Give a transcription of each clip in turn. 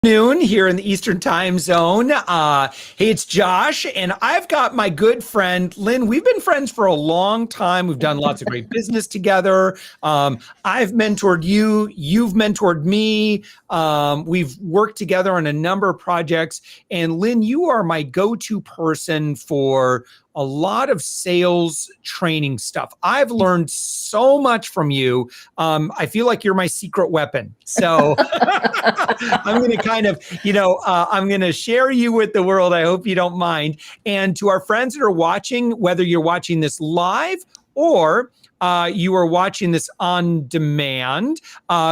Noon here in the Eastern time zone. Hey, it's Josh, and I've got my good friend Lynn. We've been friends for a long time. We've done lots of great business together. I've mentored you. You've mentored me. We've worked together on a number of projects. And Lynn, you are my go-to person for a lot of sales training stuff. I've learned so much from you. I feel like you're my secret weapon. So I'm going to kind of, I'm going to share you with the world. I hope you don't mind. And to our friends that are watching, whether you're watching this live or you are watching this on demand,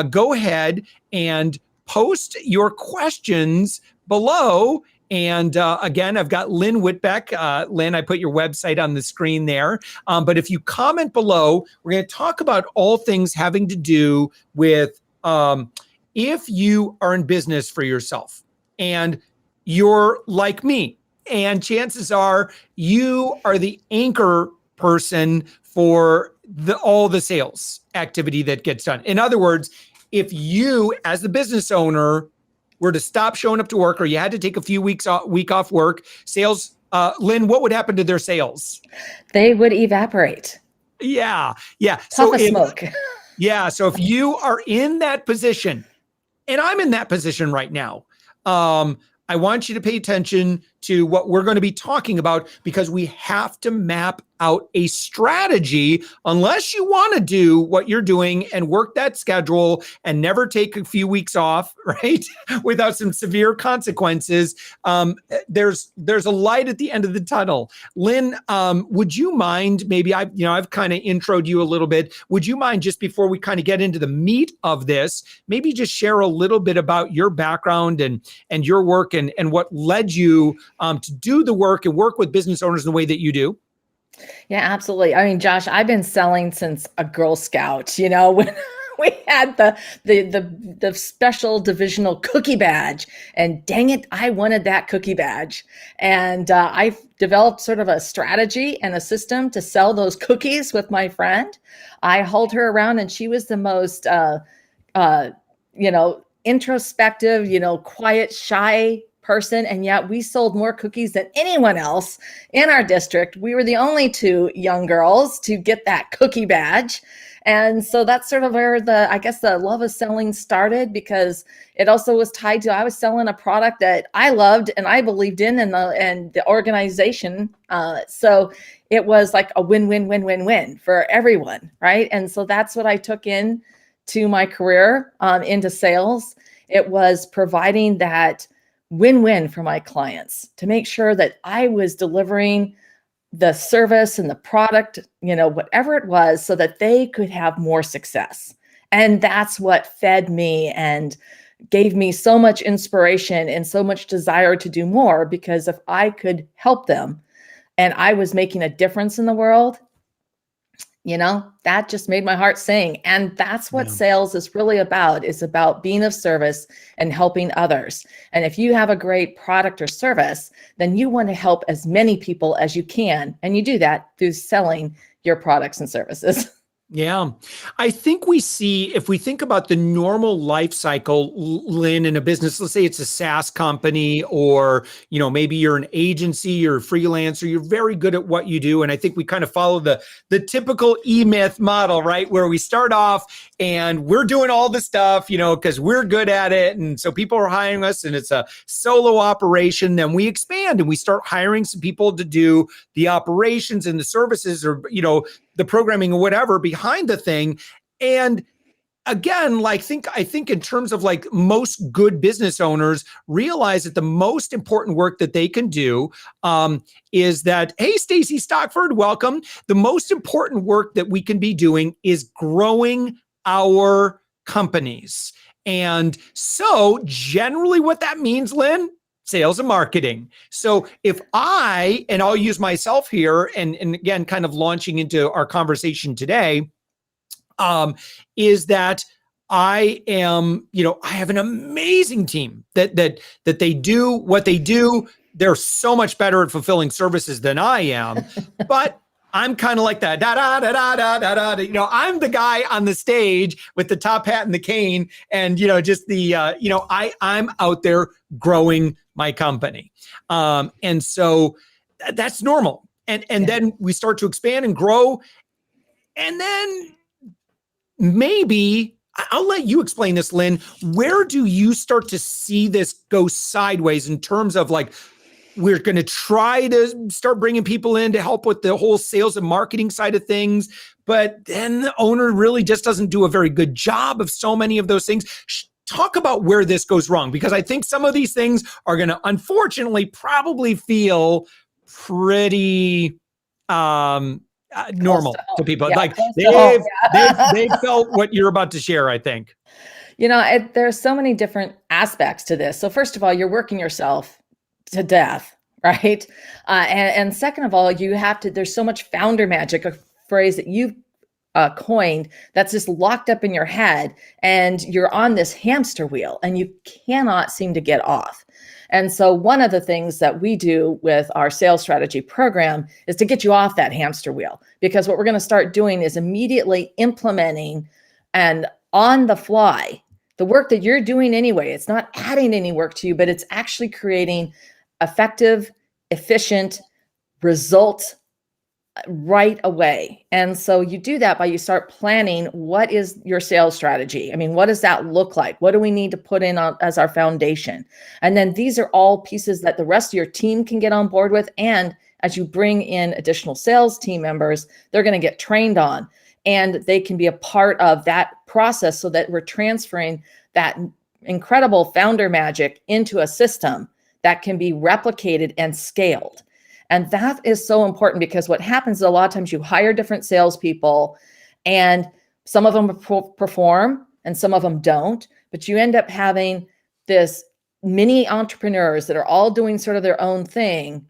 go ahead and post your questions below. And again, I've got Lynn Whitbeck. Lynn, I put your website on the screen there. But if you comment below, we're going to talk about all things having to do with if you are in business for yourself and you're like me, and chances are you are the anchor person for all the sales activity that gets done. In other words, if you, as the business owner, were to stop showing up to work, or you had to take a few week off work, sales, Lynn, what would happen to their sales? They would evaporate. Yeah. Puff of smoke. Yeah. So if you are in that position, and I'm in that position right now, I want you to pay attention to what we're going to be talking about, because we have to map out a strategy unless you want to do what you're doing and work that schedule and never take a few weeks off, right? Without some severe consequences. There's a light at the end of the tunnel. Lynn, would you mind, maybe I've kind of introed you a little bit. Would you mind, just before we kind of get into the meat of this, maybe just share a little bit about your background and your work and what led you to do the work and work with business owners in the way that you do? Yeah, absolutely. I mean, Josh, I've been selling since a Girl Scout, when we had the special divisional cookie badge, and dang it, I wanted that cookie badge. And I developed sort of a strategy and a system to sell those cookies with my friend. I hauled her around, and she was the most, introspective, quiet, shy person, and yet we sold more cookies than anyone else in our district. We were the only two young girls to get that cookie badge. And so that's sort of where the love of selling started, because it also was tied to, I was selling a product that I loved and I believed in, and the organization. So it was like a win-win-win-win-win for everyone, right? And so that's what I took in to my career, into sales. It was providing that win-win for my clients, to make sure that I was delivering the service and the product, whatever it was, so that they could have more success. And that's what fed me and gave me so much inspiration and so much desire to do more, because if I could help them and I was making a difference in the world, that just made my heart sing. And that's what sales is really about, is about being of service and helping others. And if you have a great product or service, then you want to help as many people as you can. And you do that through selling your products and services. Yeah. I think we see, if we think about the normal life cycle, Lynn, in a business, let's say it's a SaaS company, or, maybe you're an agency, you're a freelancer, you're very good at what you do. And I think we kind of follow the typical E-Myth model, right? Where we start off and we're doing all the stuff, because we're good at it. And so people are hiring us, and it's a solo operation. Then we expand and we start hiring some people to do the operations and the services, or, the programming or whatever behind the thing. And again, I think in terms of most good business owners realize that the most important work that they can do is that, hey, Stacy Stockford, welcome. The most important work that we can be doing is growing our companies. And so generally what that means, Lynn, sales and marketing. So if and I'll use myself here, and again, kind of launching into our conversation today, is that I am, I have an amazing team that they do what they do. They're so much better at fulfilling services than I am, but I'm kind of like that. Da, da, da, da, da, da, da. I'm the guy on the stage with the top hat and the cane, and just the I'm out there growing my company, and so that's normal. And then we start to expand and grow, and then maybe I'll let you explain this, Lynn. Where do you start to see this go sideways in terms of like, we're going to try to start bringing people in to help with the whole sales and marketing side of things, but then the owner really just doesn't do a very good job of so many of those things. Talk about where this goes wrong, because I think some of these things are going to unfortunately probably feel pretty normal to people. Like they've felt what you're about to share, I think. There's so many different aspects to this. So first of all, you're working yourself to death, right? And second of all, there's so much founder magic, a phrase that you've coined, that's just locked up in your head, and you're on this hamster wheel and you cannot seem to get off. And so one of the things that we do with our sales strategy program is to get you off that hamster wheel, because what we're going to start doing is immediately implementing and on the fly the work that you're doing anyway. It's not adding any work to you, but it's actually creating effective, efficient results right away. And so you do that by you start planning, what is your sales strategy? I mean, what does that look like? What do we need to put in as our foundation? And then these are all pieces that the rest of your team can get on board with. And as you bring in additional sales team members, they're going to get trained on, and they can be a part of that process, so that we're transferring that incredible founder magic into a system that can be replicated and scaled. And that is so important, because what happens is a lot of times you hire different salespeople, and some of them perform and some of them don't, but you end up having this mini entrepreneurs that are all doing sort of their own thing.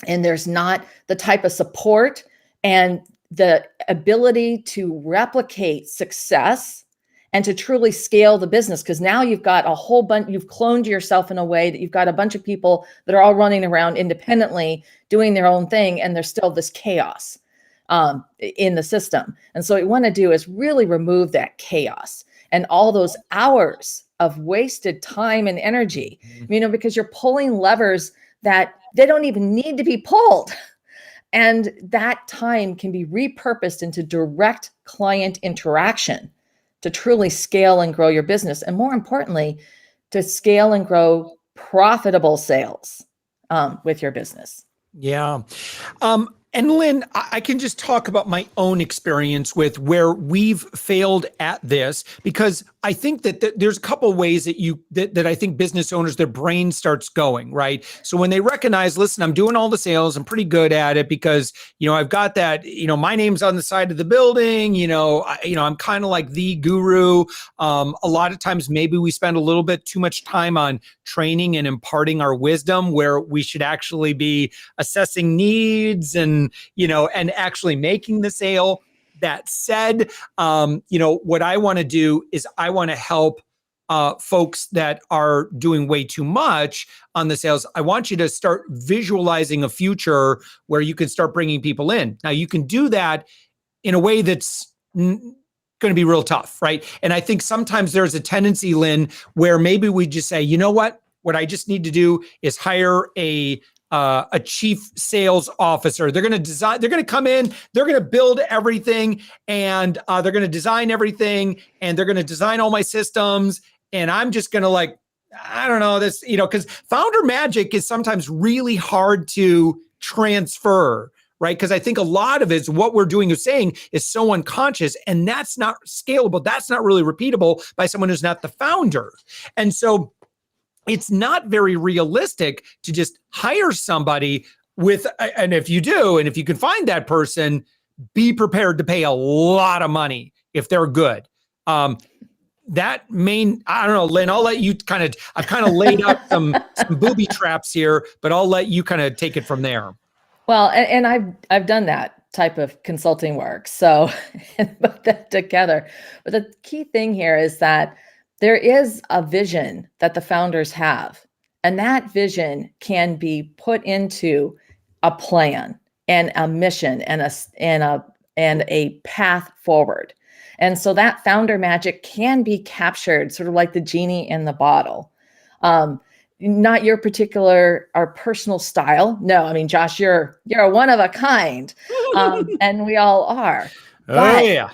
And there's not the type of support and the ability to replicate success and to truly scale the business, because now you've got a whole bunch, you've cloned yourself in a way that you've got a bunch of people that are all running around independently doing their own thing, and there's still this chaos in the system. And so what you want to do is really remove that chaos and all those hours of wasted time and energy, because you're pulling levers that they don't even need to be pulled. And that time can be repurposed into direct client interaction to truly scale and grow your business. And more importantly, to scale and grow profitable sales with your business. Yeah. And Lynn, I can just talk about my own experience with where we've failed at this, because I think that there's a couple of ways that I think business owners, their brain starts going, right? So when they recognize, listen, I'm doing all the sales, I'm pretty good at it because, I've got that, my name's on the side of the building, I'm kind of like the guru. A lot of times maybe we spend a little bit too much time on training and imparting our wisdom, where we should actually be assessing needs and actually making the sale. That said, what I want to do is I want to help folks that are doing way too much on the sales. I want you to start visualizing a future where you can start bringing people in. Now, you can do that in a way that's going to be real tough, right? And I think sometimes there's a tendency, Lynn, where maybe we just say, you know what I just need to do is hire a chief sales officer. They're going to come in, they're going to build everything, and they're going to design everything, and they're going to design all my systems. And I'm just going to I don't know this, because founder magic is sometimes really hard to transfer, right? Because I think a lot of it's what we're doing is saying is so unconscious, and that's not scalable. That's not really repeatable by someone who's not the founder. And so it's not very realistic to just hire somebody and if you do, and if you can find that person, be prepared to pay a lot of money if they're good. I don't know, Lynn, I'll let you I've kind of laid out some booby traps here, but I'll let you kind of take it from there. Well, and I've done that type of consulting work. So and put that together. But the key thing here is that there is a vision that the founders have, and that vision can be put into a plan. and a mission and a path forward. And so that founder magic can be captured sort of like the genie in the bottle. Not your particular or personal style. No, I mean, Josh, you're a one of a kind, and we all are. Oh yeah.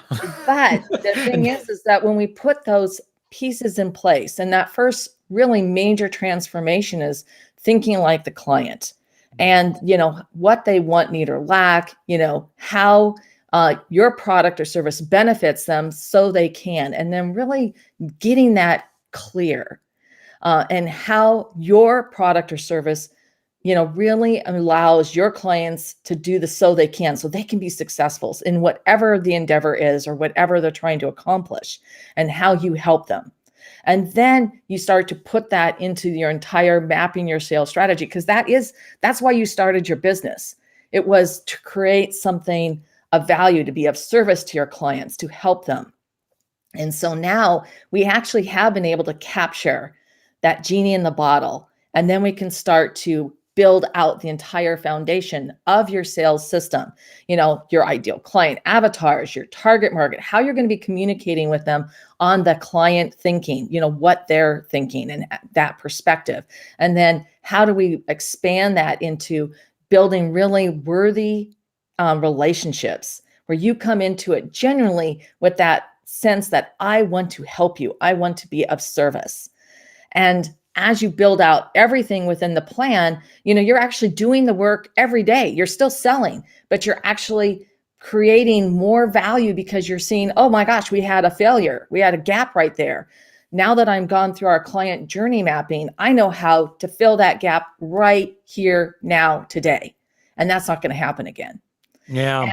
But the thing is that when we put those pieces in place, and that first really major transformation is thinking like the client, and what they want, need, or lack. How your product or service benefits them, so they can, and then really getting that clear. And how your product or service, really allows your clients to do the so they can be successful in whatever the endeavor is or whatever they're trying to accomplish, and how you help them. And then you start to put that into your entire mapping your sales strategy, because that's why you started your business. It was to create something of value, to be of service to your clients, to help them. And so now we actually have been able to capture that genie in the bottle. And then we can start to build out the entire foundation of your sales system, your ideal client avatars, your target market, how you're going to be communicating with them on the client thinking, what they're thinking and that perspective. And then how do we expand that into building really worthy relationships where you come into it genuinely with that sense that I want to help you. I want to be of service. And as you build out everything within the plan, you're actually doing the work every day. You're still selling, but you're actually creating more value because you're seeing, oh my gosh, we had a failure. We had a gap right there. Now that I'm gone through our client journey mapping, I know how to fill that gap right here, now, today. And that's not going to happen again. Yeah. And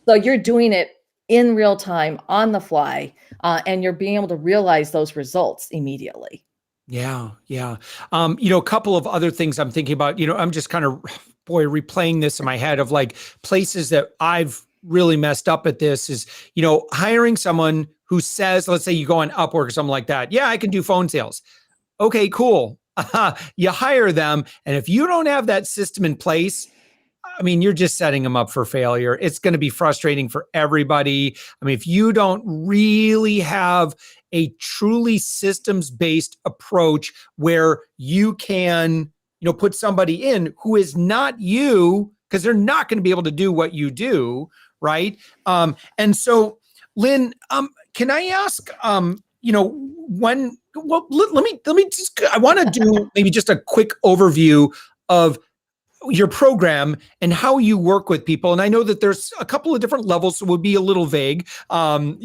so you're doing it in real time, on the fly, and you're being able to realize those results immediately. Yeah. Yeah. A couple of other things I'm thinking about, I'm just kind of, replaying this in my head of like places that I've really messed up at this is, hiring someone who says, let's say you go on Upwork or something like that. Yeah, I can do phone sales. Okay, cool. You hire them. And if you don't have that system in place, I mean, you're just setting them up for failure. It's going to be frustrating for everybody. I mean, if you don't really have a truly systems-based approach where you can, put somebody in who is not you, because they're not going to be able to do what you do, right? And so, Lynn, can I ask, let me just, I want to do maybe just a quick overview of your program and how you work with people. And I know that there's a couple of different levels, so we'll be a little vague, on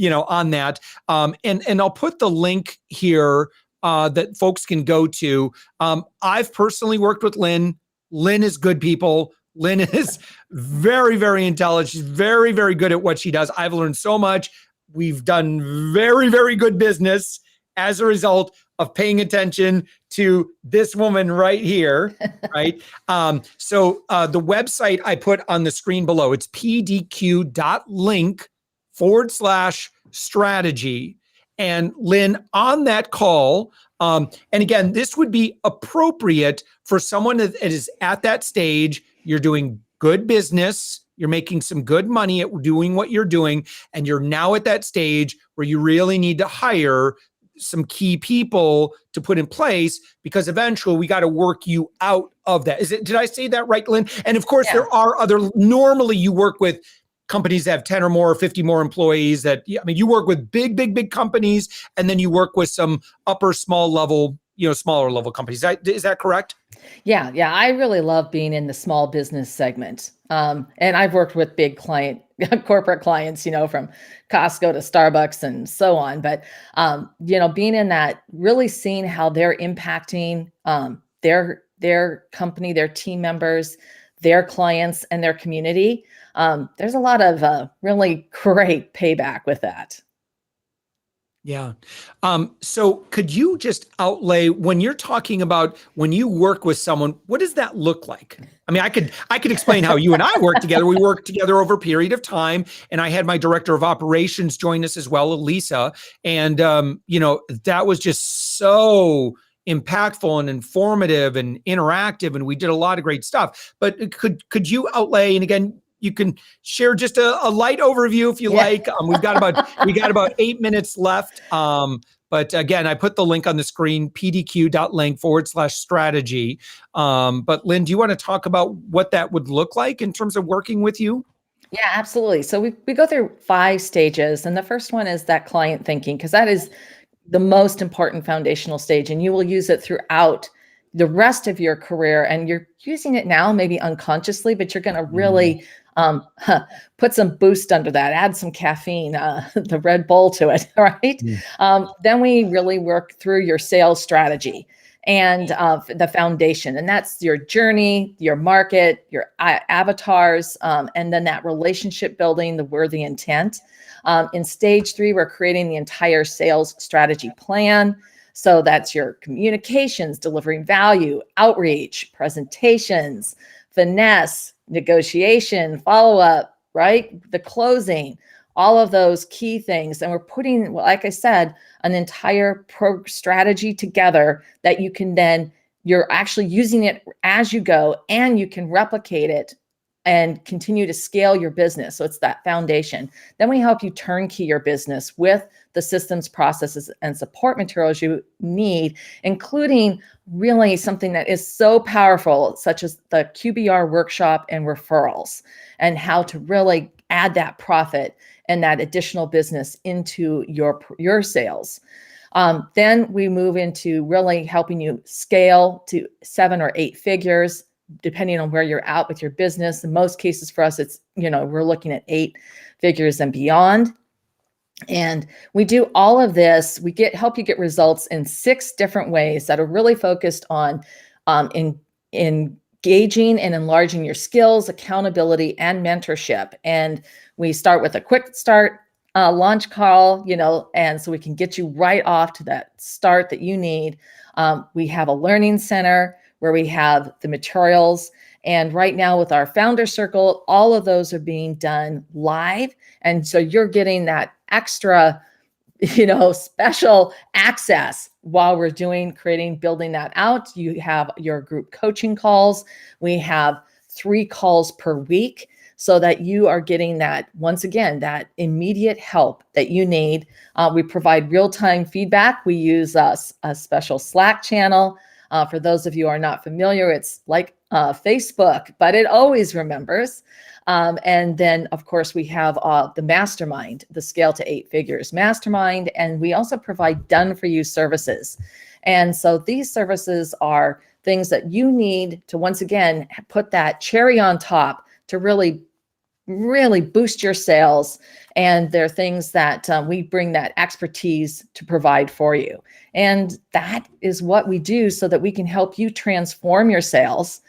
that. And I'll put the link here that folks can go to. I've personally worked with Lynn. Lynn is good people. Lynn is very, very intelligent. She's very, very good at what she does. I've learned so much. We've done very, very good business as a result of paying attention to this woman right here, right? So the website I put on the screen below, it's pdq.link/strategy. And Lynn, on that call, and again, this would be appropriate for someone that is at that stage. You're doing good business. You're making some good money at doing what you're doing. And you're now at that stage where you really need to hire some key people to put in place, because eventually we got to work you out of that. Did I say that right, Lynn? And of course, There are normally you work with companies that have 10 or more or 50 more employees you work with big companies, and then you work with some smaller level companies. Is that correct? Yeah. I really love being in the small business segment. And I've worked with big corporate clients, from Costco to Starbucks and so on. But, being in that, really seeing how they're impacting their company, their team members, their clients, and their community. There's a lot of really great payback with that. Yeah. So could you just outlay, when you're talking about when you work with someone, what does that look like? I mean, I could explain how you and I work together. We worked together over a period of time, and I had my director of operations join us as well, Elisa. And, that was just so impactful and informative and interactive, and we did a lot of great stuff. But could you outlay, and again, you can share just a light overview if you like. We got about 8 minutes left. But again, I put the link on the screen, pdq.link/strategy. But Lynn, do you want to talk about what that would look like in terms of working with you? Yeah, absolutely. So we go through 5 stages. And the first one is that client thinking, because that is the most important foundational stage. And you will use it throughout the rest of your career. And you're using it now, maybe unconsciously, but you're going to really put some boost under that, add some caffeine, the Red Bull to it, right? Then we really work through your sales strategy and the foundation. And that's your journey, your market, your avatars, and then that relationship building, the worthy intent. In stage 3, we're creating the entire sales strategy plan. So that's your communications, delivering value, outreach, presentations, finesse, negotiation, follow-up, right? The closing, all of those key things. And we're putting, well, like I said, an entire strategy together that you can then, you're actually using it as you go, and you can replicate it and continue to scale your business. So it's that foundation. Then we help you turnkey your business with the systems, processes, and support materials you need, including really something that is so powerful, such as the QBR workshop and referrals, and how to really add that profit and that additional business into your sales. Then we move into really helping you scale to 7 or 8 figures, depending on where you're at with your business. In most cases for us, it's, we're looking at 8 figures and beyond. And we do all of this. We help you get results in 6 different ways that are really focused on engaging and enlarging your skills, accountability, and mentorship. And we start with a quick start launch call, and so we can get you right off to that start that you need. We have a learning center where we have the materials. And right now with our founder circle, all of those are being done live. And so you're getting that extra, special access while we're building that out. You have your group coaching calls. We have 3 calls per week so that you are getting that, once again, that immediate help that you need. We provide real-time feedback. We use a special Slack channel. For those of you who are not familiar, it's like Facebook, but it always remembers. And then, of course, we have the mastermind, the Scale to 8 Figures mastermind, and we also provide done-for-you services. And so these services are things that you need to, once again, put that cherry on top to really boost your sales. And they're things that we bring that expertise to provide for you. And that is what we do so that we can help you transform your sales,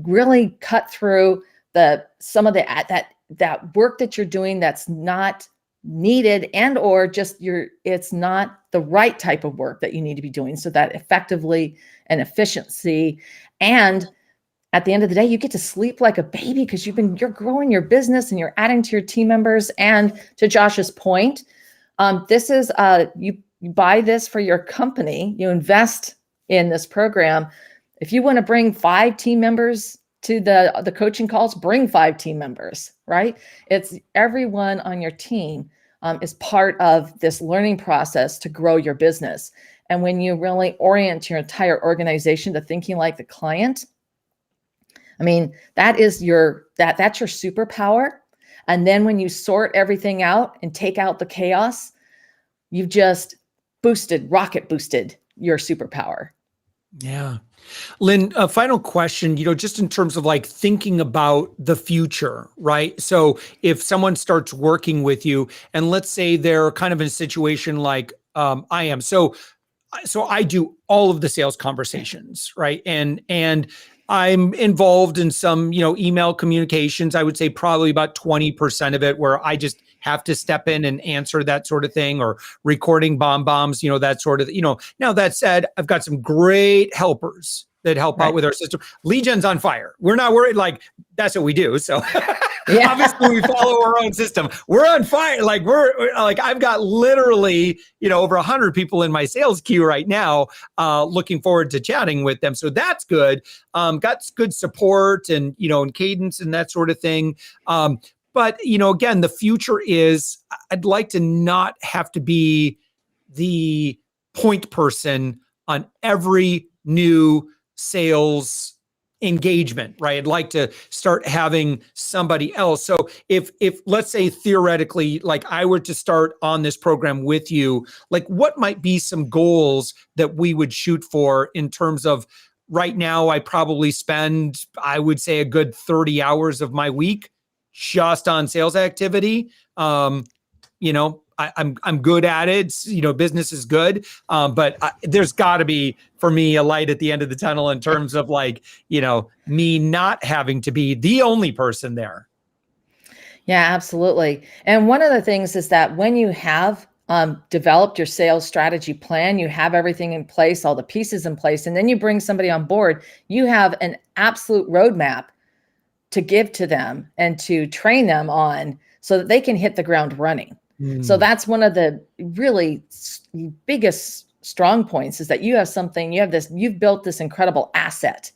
really cut through some of that work that you're doing that's not needed, and or just it's not the right type of work that you need to be doing, so that effectively and efficiency. And at the end of the day, you get to sleep like a baby because you're growing your business and you're adding to your team members. And to Josh's point, this is you buy this for your company, you invest in this program. If you want to bring 5 team members to the coaching calls, bring 5 team members, right? It's everyone on your team is part of this learning process to grow your business. And when you really orient your entire organization to thinking like the client, I mean, that's your superpower. And then when you sort everything out and take out the chaos, you've just rocket boosted your superpower. Yeah. Lynn, a final question, just in terms of like thinking about the future, right? So if someone starts working with you, and let's say they're kind of in a situation like I am. So I do all of the sales conversations, right? And I'm involved in some, email communications. I would say probably about 20% of it where I just have to step in and answer that sort of thing, or recording bombs, that sort of, Now that said, I've got some great helpers that help out with our system. Lead gen's on fire. We're not worried, like that's what we do. So Yeah. Obviously, we follow our own system. We're on fire. Like I've got literally, over 100 people in my sales queue right now, looking forward to chatting with them. So that's good. Got good support and, and cadence and that sort of thing. But, again, the future is I'd like to not have to be the point person on every new sales engagement, right? I'd like to start having somebody else. So if let's say theoretically, like I were to start on this program with you, like what might be some goals that we would shoot for in terms of right now, I probably spend, I would say, a good 30 hours of my week just on sales activity. I'm good at it. Business is good. But there's got to be, for me, a light at the end of the tunnel in terms of me not having to be the only person there. Yeah, absolutely. And one of the things is that when you have developed your sales strategy plan, you have everything in place, all the pieces in place, and then you bring somebody on board, you have an absolute roadmap to give to them and to train them on so that they can hit the ground running. So that's one of the really biggest strong points is that you have something, you've built this incredible asset.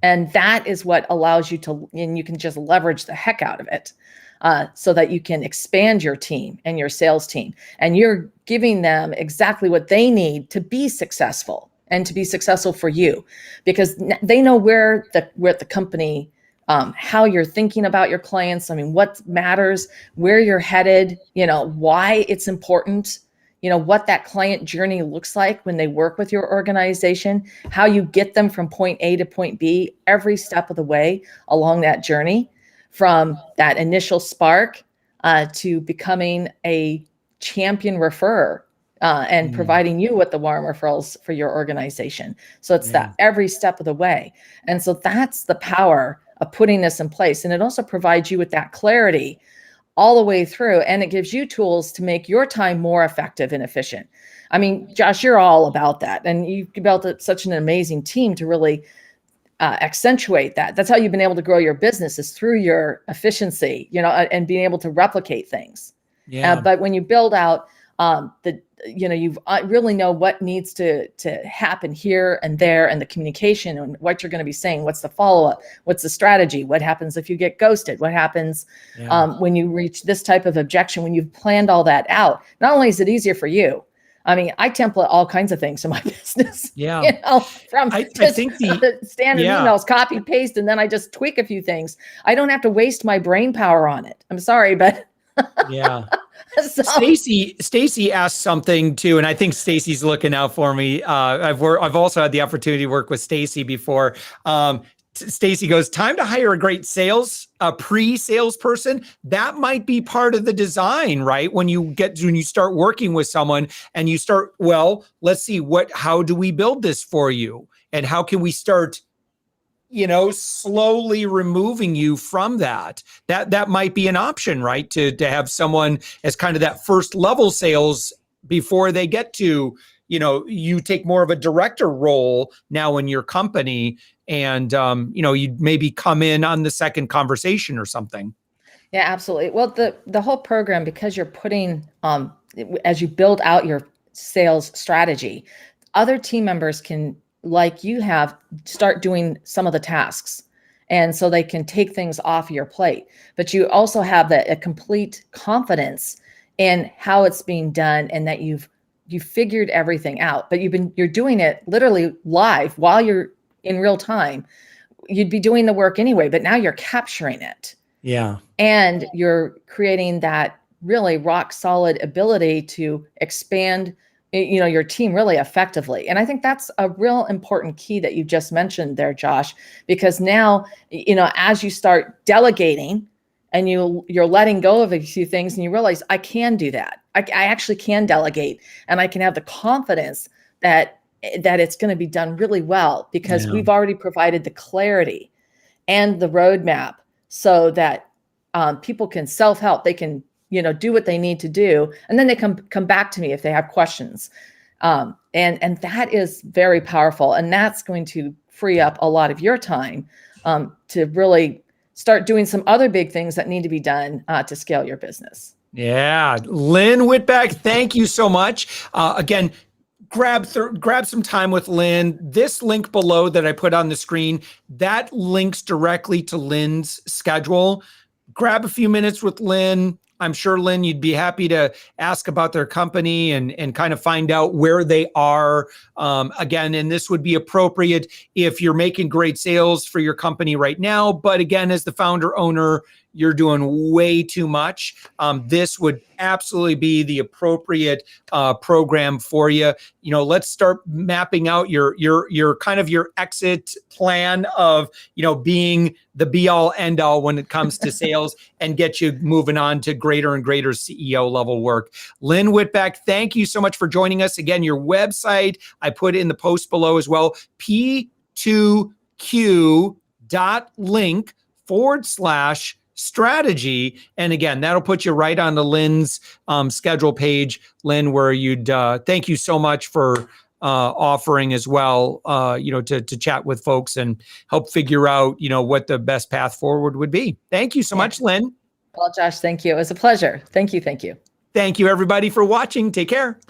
And that is what allows you to, and you can just leverage the heck out of it so that you can expand your team and your sales team. And you're giving them exactly what they need to be successful and to be successful for you, because they know where the company, how you're thinking about your clients. I mean, what matters, where you're headed, why it's important, what that client journey looks like when they work with your organization, how you get them from point A to point B every step of the way along that journey, from that initial spark to becoming a champion referrer and providing you with the warm referrals for your organization. So it's that every step of the way. And so that's the power of putting this in place. And it also provides you with that clarity all the way through. And it gives you tools to make your time more effective and efficient. I mean, Josh, you're all about that. And you've built such an amazing team to really accentuate that. That's how you've been able to grow your business, is through your efficiency, and being able to replicate things. Yeah. But when you build out you really know what needs to happen here and there, and the communication and what you're going to be saying, what's the follow-up, what's the strategy, what happens if you get ghosted, what happens when you reach this type of objection. When you've planned all that out, not only is it easier for you, I mean, I template all kinds of things in my business. Yeah. From I think the standard emails, copy, paste, and then I just tweak a few things. I don't have to waste my brain power on it. I'm sorry, but yeah. Stacy asked something too, and I think Stacy's looking out for me. I've also had the opportunity to work with Stacy before. Stacy goes, time to hire a great pre-sales person. That might be part of the design, right? When you start working with someone and you start, well, let's see how do we build this for you? And how can we start, slowly removing you from that might be an option, right? To have someone as kind of that first level sales before they get to, you take more of a director role now in your company, and, you maybe come in on the second conversation or something. Yeah, absolutely. Well, the whole program, because you're putting, as you build out your sales strategy, other team members can, like you have, start doing some of the tasks. And so they can take things off your plate, but you also have a complete confidence in how it's being done, and that you figured everything out, but you're doing it literally live while you're in real time. You'd be doing the work anyway, but now you're capturing it. Yeah. And you're creating that really rock solid ability to expand your team really effectively. And I think that's a real important key that you just mentioned there, Josh, because now, as you start delegating and you're letting go of a few things, and you realize, I can do that. I actually can delegate, and I can have the confidence that it's going to be done really well, because we've already provided the clarity and the roadmap so that people can self-help. They can do what they need to do, and then they come back to me if they have questions. And that is very powerful, and that's going to free up a lot of your time to really start doing some other big things that need to be done to scale your business. Yeah. Lynn Whitbeck, thank you so much. Again, grab some time with Lynn. This link below that I put on the screen, that links directly to Lynn's schedule. Grab a few minutes with Lynn. I'm sure, Lynn, you'd be happy to ask about their company and kind of find out where they are. Again, and this would be appropriate if you're making great sales for your company right now. But again, as the founder owner, you're doing way too much. This would absolutely be the appropriate program for you. You know, let's start mapping out your kind of your exit plan of, you know, being the be all end all when it comes to sales and get you moving on to greater and greater CEO level work. Lynn Whitbeck, thank you so much for joining us. Again, your website, I put in the post below as well, p2q.link/strategy. And again, that'll put you right on the Lynn's schedule page, Lynn, where you'd thank you so much for offering as well, you know, to chat with folks and help figure out, you know, what the best path forward would be. Thank you so much, Lynn. Well, Josh, thank you. It was a pleasure. Thank you. Thank you. Thank you, everybody, for watching. Take care.